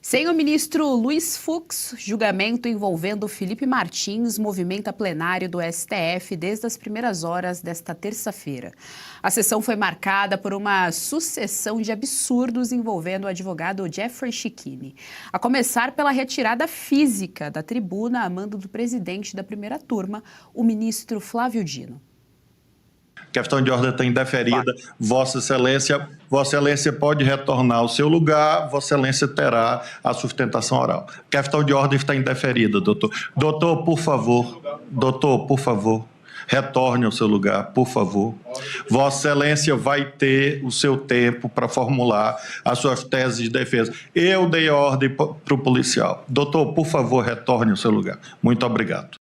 Sem o ministro Luiz Fux, julgamento envolvendo Felipe Martins movimenta plenário do STF desde as primeiras horas desta terça-feira. A sessão foi marcada por uma sucessão de absurdos envolvendo o advogado Jeffrey Chechini, a começar pela retirada física da tribuna a mando do presidente da primeira turma, o ministro Flávio Dino. Questão de ordem está indeferida. Vossa Excelência pode retornar ao seu lugar, Vossa Excelência terá a sustentação oral. Questão de ordem está indeferida, doutor. Doutor, por favor, retorne ao seu lugar, por favor. Vossa Excelência vai ter o seu tempo para formular as suas teses de defesa. Eu dei a ordem para o policial. Doutor, por favor, retorne ao seu lugar. Muito obrigado.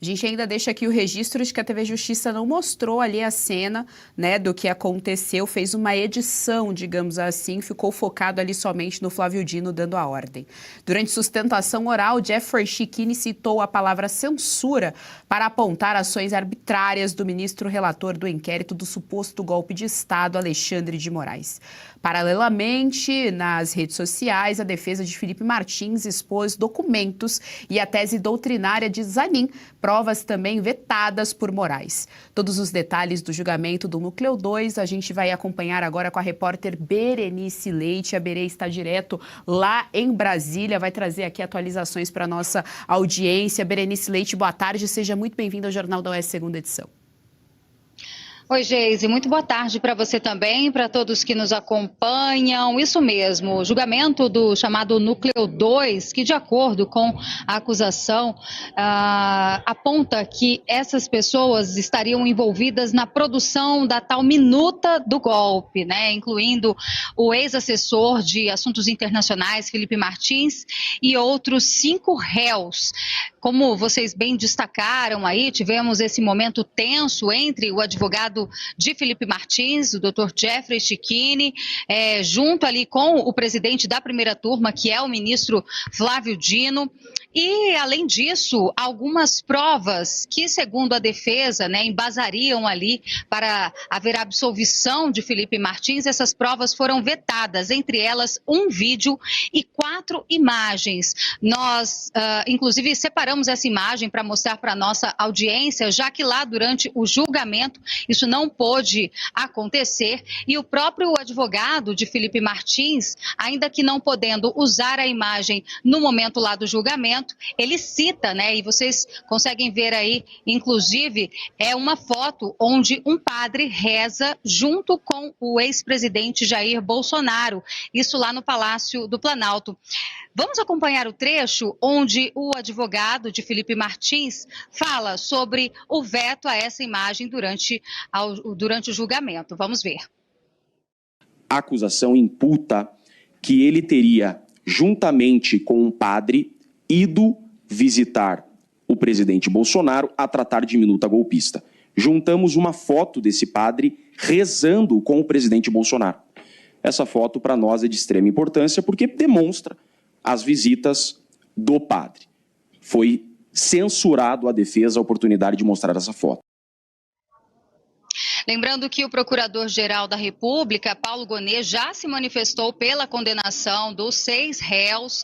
A gente ainda deixa aqui o registro de que a TV Justiça não mostrou ali a cena, né, do que aconteceu, fez uma edição, digamos assim, ficou focado ali somente no Flávio Dino dando a ordem. Durante sustentação oral, Jeffrey Chechini citou a palavra censura para apontar ações arbitrárias do ministro relator do inquérito do suposto golpe de Estado, Alexandre de Moraes. Paralelamente, nas redes sociais, a defesa de Felipe Martins expôs documentos e a tese doutrinária de Zanin, provas também vetadas por Moraes. Todos os detalhes do julgamento do Núcleo 2 a gente vai acompanhar agora com a repórter Berenice Leite. A Berê está direto lá em Brasília, vai trazer aqui atualizações para a nossa audiência. Berenice Leite, boa tarde, seja muito bem-vinda ao Jornal da UES, segunda edição. Oi, Geise, muito boa tarde para você também, para todos que nos acompanham. Isso mesmo, o julgamento do chamado Núcleo 2, que de acordo com a acusação, aponta que essas pessoas estariam envolvidas na produção da tal minuta do golpe, né? Incluindo o ex-assessor de assuntos internacionais, Felipe Martins, e outros 5 réus. Como vocês bem destacaram aí, tivemos esse momento tenso entre o advogado de Felipe Martins, o Dr. Jeffrey Chechini, junto ali com o presidente da primeira turma, que é o ministro Flávio Dino. E, além disso, algumas provas que, segundo a defesa, né, embasariam ali para haver absolvição de Felipe Martins, essas provas foram vetadas, entre elas um vídeo e 4 imagens. Nós, inclusive, separamos essa imagem para mostrar para a nossa audiência, já que lá durante o julgamento isso não pôde acontecer e o próprio advogado de Felipe Martins, ainda que não podendo usar a imagem no momento lá do julgamento, ele cita, né, e vocês conseguem ver aí, inclusive, é uma foto onde um padre reza junto com o ex-presidente Jair Bolsonaro, isso lá no Palácio do Planalto. Vamos acompanhar o trecho onde o advogado de Felipe Martins fala sobre o veto a essa imagem durante o julgamento. Vamos ver. A acusação imputa que ele teria, juntamente com um padre, ido visitar o presidente Bolsonaro a tratar de minuta golpista. Juntamos uma foto desse padre rezando com o presidente Bolsonaro. Essa foto, para nós, é de extrema importância porque demonstra as visitas do padre. Foi censurado a defesa a oportunidade de mostrar essa foto. Lembrando que o Procurador-Geral da República, Paulo Gonet, já se manifestou pela condenação dos 6 réus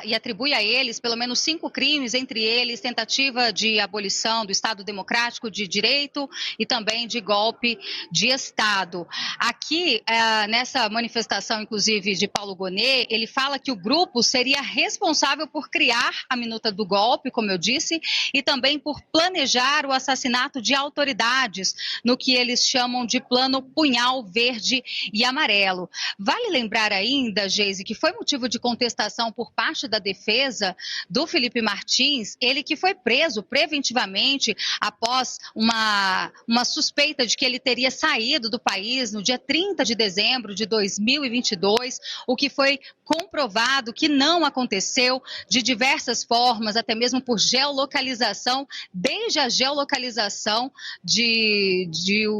e atribui a eles pelo menos 5 crimes, entre eles tentativa de abolição do Estado Democrático de Direito e também de golpe de Estado. Aqui, nessa manifestação, inclusive, de Paulo Gonet, ele fala que o grupo seria responsável por criar a minuta do golpe, como eu disse, e também por planejar o assassinato de autoridades, no que eles chamam de plano punhal verde e amarelo. Vale lembrar ainda, Geise, que foi motivo de contestação por parte da defesa do Felipe Martins, ele que foi preso preventivamente após uma suspeita de que ele teria saído do país no dia 30 de dezembro de 2022, o que foi comprovado que não aconteceu de diversas formas, até mesmo por geolocalização, desde a geolocalização de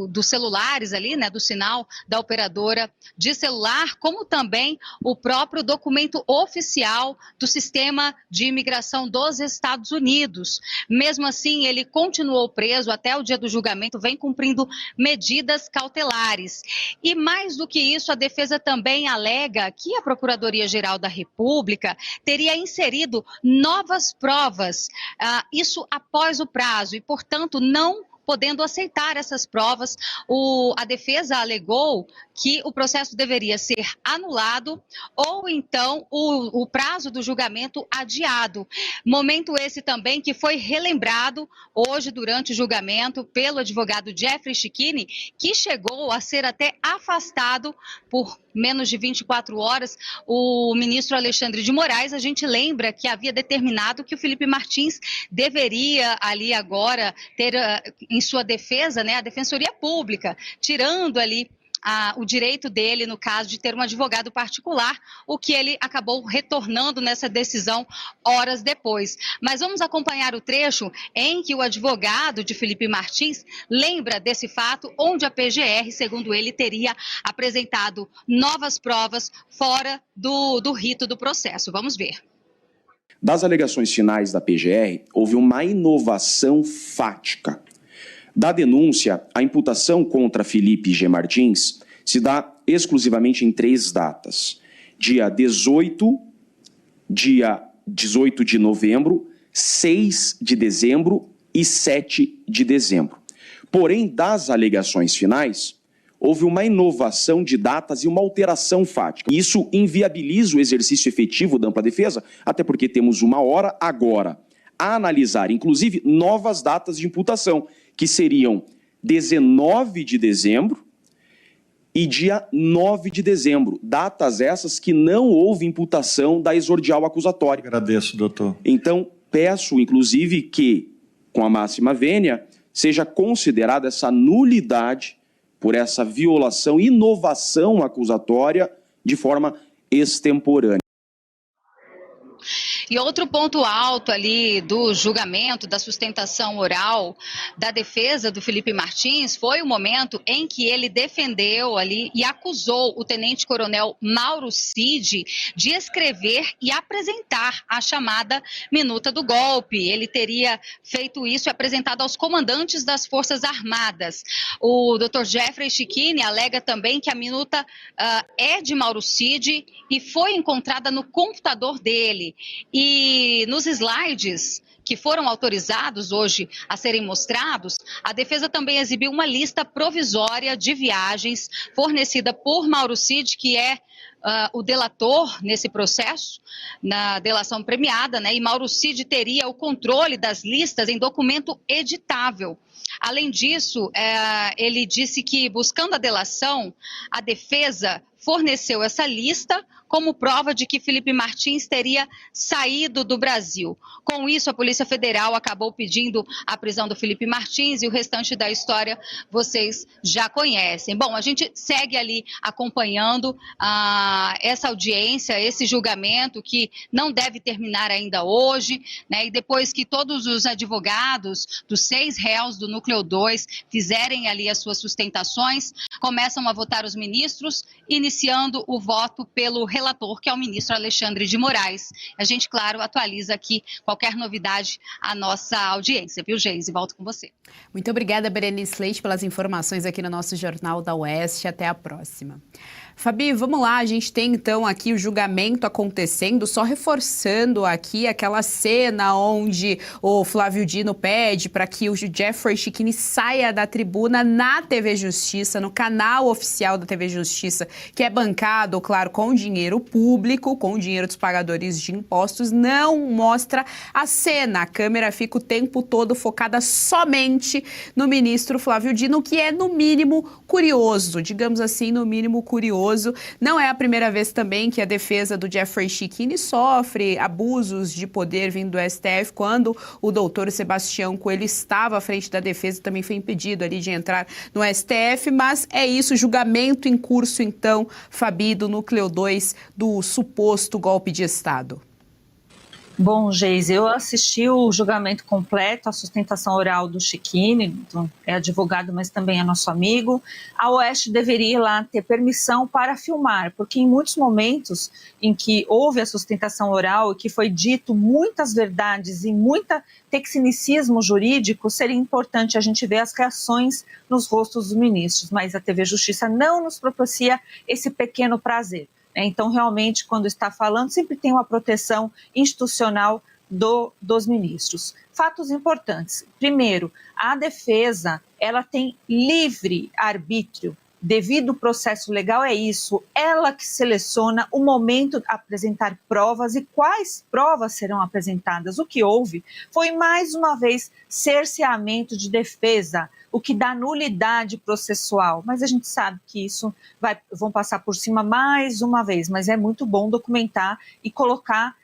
dos celulares ali, né, do sinal da operadora de celular, como também o próprio documento oficial do sistema de imigração dos Estados Unidos. Mesmo assim, ele continuou preso até o dia do julgamento, vem cumprindo medidas cautelares. E mais do que isso, a defesa também alega que a Procuradoria-Geral da República teria inserido novas provas, isso após o prazo, e, portanto, não podendo aceitar essas provas, a defesa alegou que o processo deveria ser anulado ou então o prazo do julgamento adiado. Momento esse também que foi relembrado hoje durante o julgamento pelo advogado Jeffrey Schichini, que chegou a ser até afastado por menos de 24 horas. O ministro Alexandre de Moraes, a gente lembra que havia determinado que o Felipe Martins deveria ali agora ter em sua defesa, né, a Defensoria Pública, tirando ali o direito dele, no caso de ter um advogado particular, o que ele acabou retornando nessa decisão horas depois. Mas vamos acompanhar o trecho em que o advogado de Felipe Martins lembra desse fato, onde a PGR, segundo ele, teria apresentado novas provas fora do rito do processo. Vamos ver. Das alegações finais da PGR, houve uma inovação fática. Da denúncia, a imputação contra Felipe G. Martins se dá exclusivamente em 3 datas. Dia 18, dia 18 de novembro, 6 de dezembro e 7 de dezembro. Porém, das alegações finais, houve uma inovação de datas e uma alteração fática. Isso inviabiliza o exercício efetivo da ampla defesa, até porque temos uma hora agora a analisar, inclusive, novas datas de imputação, que seriam 19 de dezembro e dia 9 de dezembro. Datas essas que não houve imputação da exordial acusatória. Agradeço, doutor. Então, peço, inclusive, que, com a máxima vênia, seja considerada essa nulidade por essa violação, inovação acusatória de forma extemporânea. E outro ponto alto ali do julgamento, da sustentação oral da defesa do Felipe Martins foi o momento em que ele defendeu ali e acusou o tenente-coronel Mauro Cid de escrever e apresentar a chamada minuta do golpe. Ele teria feito isso e apresentado aos comandantes das Forças Armadas. O Dr. Jeffrey Schichini alega também que a minuta é de Mauro Cid e foi encontrada no computador dele. E nos slides que foram autorizados hoje a serem mostrados, a defesa também exibiu uma lista provisória de viagens fornecida por Mauro Cid, que é o delator nesse processo, na delação premiada, né? E Mauro Cid teria o controle das listas em documento editável. Além disso, ele disse que, buscando a delação, a defesa forneceu essa lista como prova de que Felipe Martins teria saído do Brasil. Com isso, a Polícia Federal acabou pedindo a prisão do Felipe Martins e o restante da história vocês já conhecem. Bom, a gente segue ali acompanhando essa audiência, esse julgamento que não deve terminar ainda hoje, né? E depois que todos os advogados dos 6 réus do Núcleo 2 fizerem ali as suas sustentações, começam a votar os ministros, iniciando o voto pelo relator, que é o ministro Alexandre de Moraes. A gente, claro, atualiza aqui qualquer novidade à nossa audiência, viu, Geise? Volto com você. Muito obrigada, Berenice Leite, pelas informações aqui no nosso Jornal da Oeste. Até a próxima. Fabi, vamos lá, a gente tem então aqui o julgamento acontecendo, só reforçando aqui aquela cena onde o Flávio Dino pede para que o Jeffrey Schichini saia da tribuna na TV Justiça, no canal oficial da TV Justiça, que é bancado, claro, com dinheiro público, com dinheiro dos pagadores de impostos, não mostra a cena. A câmera fica o tempo todo focada somente no ministro Flávio Dino, que é no mínimo curioso, digamos assim, no mínimo curioso. Não é a primeira vez também que a defesa do Jeffrey Schichini sofre abusos de poder vindo do STF. Quando o doutor Sebastião Coelho estava à frente da defesa, também foi impedido ali de entrar no STF, mas é isso, julgamento em curso então, Fabi, do Núcleo 2 do suposto golpe de Estado. Bom, Geise, eu assisti o julgamento completo, a sustentação oral do Chiquini, então, é advogado, mas também é nosso amigo. A Oeste deveria ir lá ter permissão para filmar, porque em muitos momentos em que houve a sustentação oral e que foi dito muitas verdades e muita tecnicismo jurídico, seria importante a gente ver as reações nos rostos dos ministros, mas a TV Justiça não nos propicia esse pequeno prazer. Então, realmente, quando está falando, sempre tem uma proteção institucional dos ministros. Fatos importantes. Primeiro, a defesa ela tem livre arbítrio. Devido ao processo legal, é isso. Ela que seleciona o momento de apresentar provas e quais provas serão apresentadas. O que houve foi, mais uma vez, cerceamento de defesa, o que dá nulidade processual. Mas a gente sabe que isso vão passar por cima mais uma vez, mas é muito bom documentar e colocar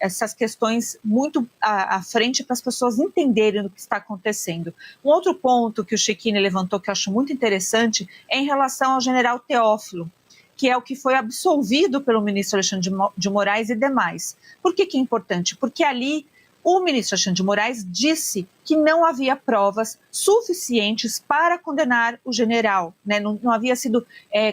essas questões muito à frente para as pessoas entenderem o que está acontecendo. Um outro ponto que o Chiquini levantou que eu acho muito interessante é em relação ao general Teófilo, que é o que foi absolvido pelo ministro Alexandre de Moraes e demais. Por que é importante? Porque ali o ministro Alexandre de Moraes disse que não havia provas suficientes para condenar o general, né? Não havia sido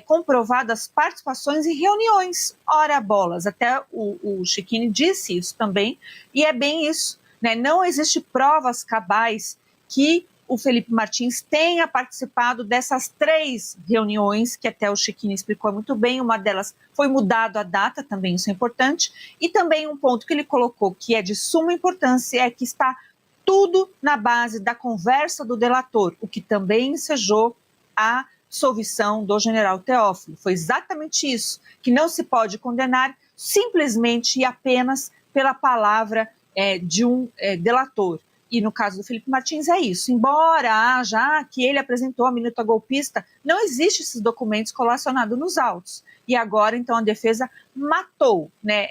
comprovadas participações em reuniões, ora bolas, até o Chiquini disse isso também, e é bem isso, né? Não existe provas cabais que o Felipe Martins tenha participado dessas 3 reuniões, que até o Chiquini explicou muito bem, uma delas foi mudada a data, também isso é importante, e também um ponto que ele colocou que é de suma importância é que está tudo na base da conversa do delator, o que também ensejou a absolvição do general Teófilo. Foi exatamente isso, que não se pode condenar simplesmente e apenas pela palavra de um delator. E no caso do Felipe Martins é isso, embora haja que ele apresentou a minuta golpista, não existe esses documentos colacionados nos autos. E agora, então, a defesa matou, né,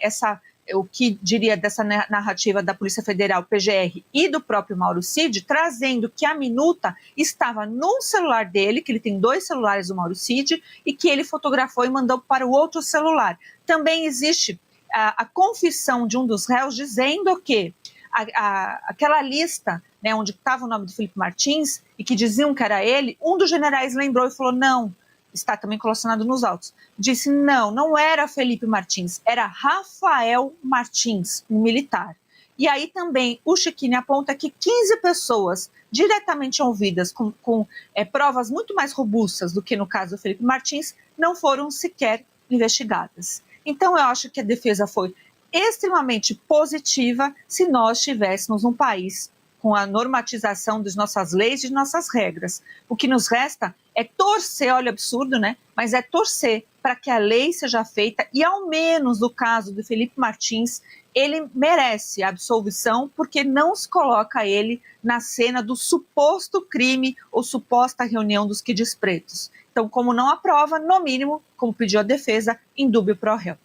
o que diria dessa narrativa da Polícia Federal, PGR e do próprio Mauro Cid, trazendo que a minuta estava num celular dele, que ele tem 2 celulares do Mauro Cid, e que ele fotografou e mandou para o outro celular. Também existe a confissão de um dos réus dizendo que aquela lista, né, onde estava o nome do Felipe Martins e que diziam que era ele, um dos generais lembrou e falou, não, está também relacionado nos autos, disse não era Felipe Martins, era Rafael Martins, um militar. E aí também o Chiquini aponta que 15 pessoas diretamente ouvidas com provas muito mais robustas do que no caso do Felipe Martins não foram sequer investigadas. Então eu acho que a defesa foi extremamente positiva se nós tivéssemos um país com a normatização das nossas leis e de nossas regras. O que nos resta é torcer, olha o absurdo, né? Mas é torcer para que a lei seja feita e, ao menos no caso do Felipe Martins, ele merece a absolvição porque não se coloca ele na cena do suposto crime ou suposta reunião dos quides pretos. Então, como não aprova, no mínimo, como pediu a defesa, indúbio pro réu.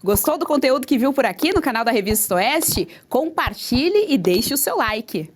Gostou do conteúdo que viu por aqui no canal da Revista Oeste? Compartilhe e deixe o seu like.